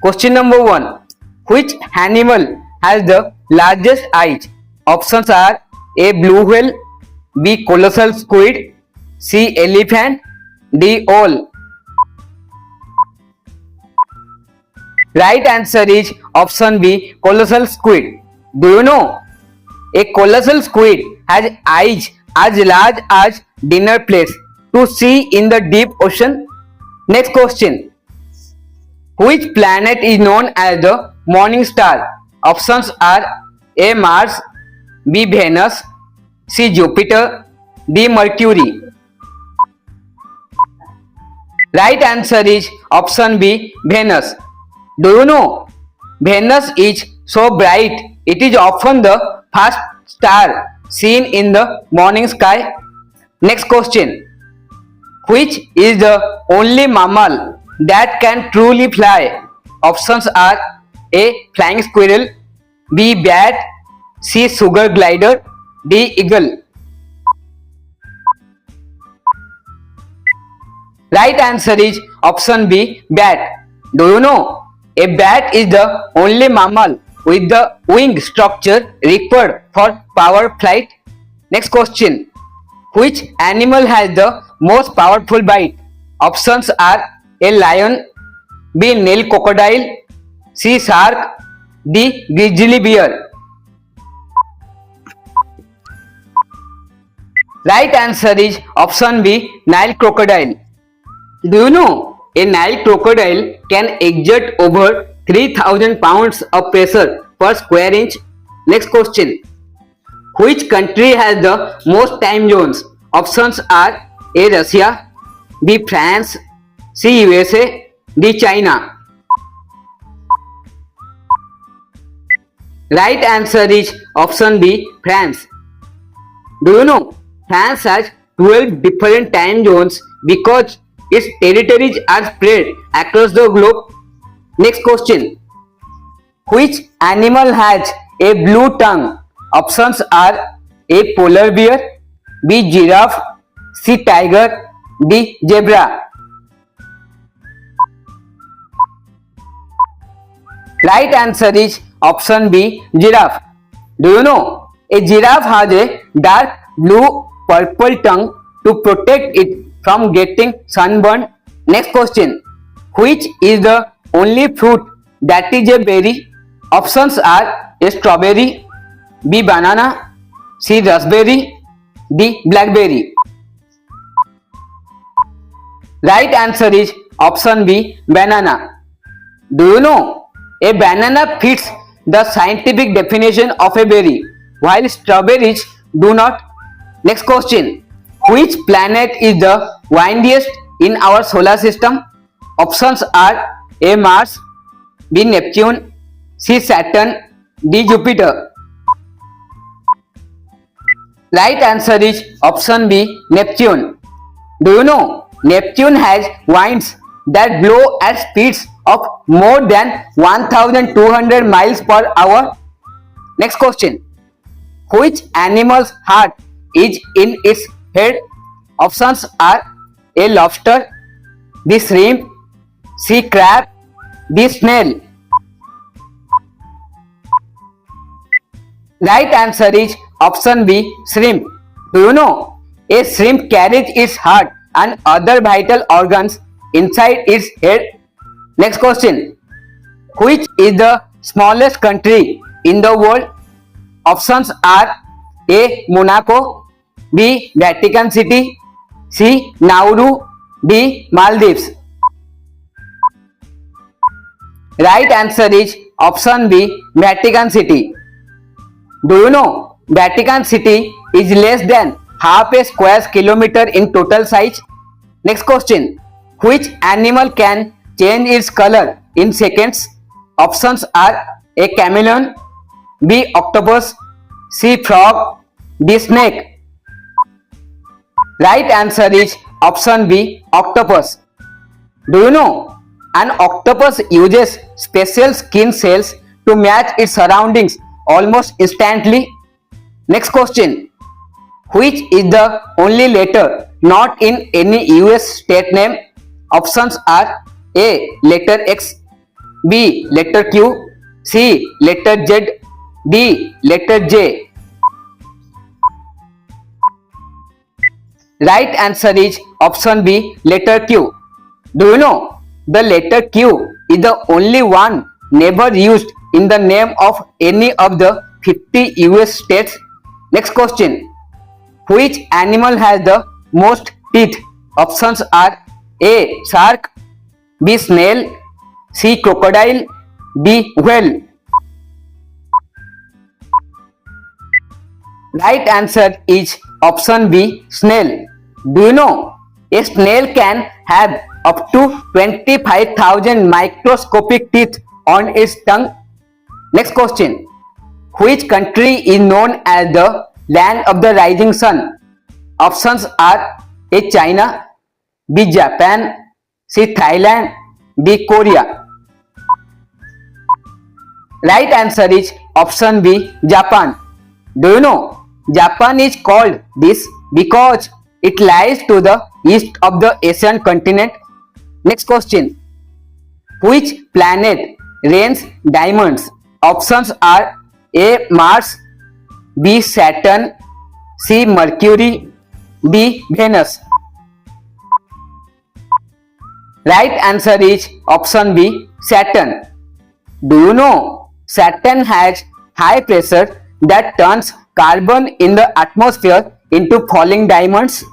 Question number 1. Which animal has the largest eyes? Options are A. Blue whale, B. Colossal squid, C. Elephant, D. Owl. Right answer is option B. Colossal squid. Do you know? A colossal squid has eyes as large as dinner plates to see in the deep ocean. Next question. Which planet is known as the morning star? Options are A. Mars, B. Venus, C. Jupiter, D. Mercury. Right answer is option B. Venus. Do you know? Venus is so bright, it is often the first star seen in the morning sky. Next question. Which is the only mammal that can truly fly? Options are A. Flying squirrel, B. Bat, C. Sugar glider, D. Eagle. Right answer is option B. Bat. Do you know? A bat is the only mammal with the wing structure required for power flight. Next question. Which animal has the most powerful bite? Options are A. Lion, B. Nile crocodile, C. Shark, D. Grizzly bear. Right answer is option B. Nile crocodile. Do you know? A Nile crocodile can exert over 3000 pounds of pressure per square inch. Next question. Which country has the most time zones? Options are A. Russia, B. France, C. USA, D. China. Right answer is option B. France. Do you know? France has 12 different time zones because its territories are spread across the globe. Next question. Which animal has a blue tongue? Options are A. Polar bear, B. Giraffe, C. Tiger, D. Zebra. Right answer is option B. Giraffe. Do you know? A giraffe has a dark blue purple tongue to protect it from getting sunburned. Next question. Which is the only fruit that is a berry? Options are A. Strawberry, B. Banana, C. Raspberry, D. Blackberry. Right answer is option B. Banana. Do you know? A banana fits the scientific definition of a berry, while strawberries do not. Next question. Which planet is the windiest in our solar system? Options are A. Mars, B. Neptune, C. Saturn, D. Jupiter. Right answer is option B. Neptune. Do you know? Neptune has winds that blow at speeds of more than 1200 miles per hour. Next question. Which animal's heart is in its head? Options are A. Lobster, B. Shrimp, C. Crab, D. Snail. Right answer is option B. Shrimp. Do you know? A shrimp carries its heart and other vital organs inside its head. Next question. Which is the smallest country in the world? Options are A. Monaco, B. Vatican City, C. Nauru, D. Maldives. Right answer is option B. Vatican City. Do you know? Vatican City is less than half a square kilometer in total size. Next question. Which animal can change its color in seconds? Options are A. Chameleon, B. Octopus, C. Frog, D. Snake. Right answer is option B. Octopus. Do you know? An octopus uses special skin cells to match its surroundings almost instantly. Next question. Which is the only letter not in any US state name? Options are A. Letter X, B. Letter Q. C. Letter Z. D. Letter J. Right answer is option B. Letter Q. Do you know the letter Q is the only one never used in the name of any of the 50 US states? Next question. Which animal has the most teeth? Options are A. Shark, B. Snail, C. Crocodile, D. Whale. Right answer is option B. Snail. Do you know a snail can have up to 25,000 microscopic teeth on its tongue? Next question. Which country is known as the land of the rising sun? Options are A. China, B. Japan, C. Thailand, D. Korea. Right answer is option B. Japan. Do you know Japan is called this because it lies to the east of the Asian continent? Next question. Which planet rains diamonds? Options are A. Mars, B. Saturn, C. Mercury, D. Venus. Right answer is option B. Saturn. Do you know Saturn has high pressure that turns carbon in the atmosphere into falling diamonds?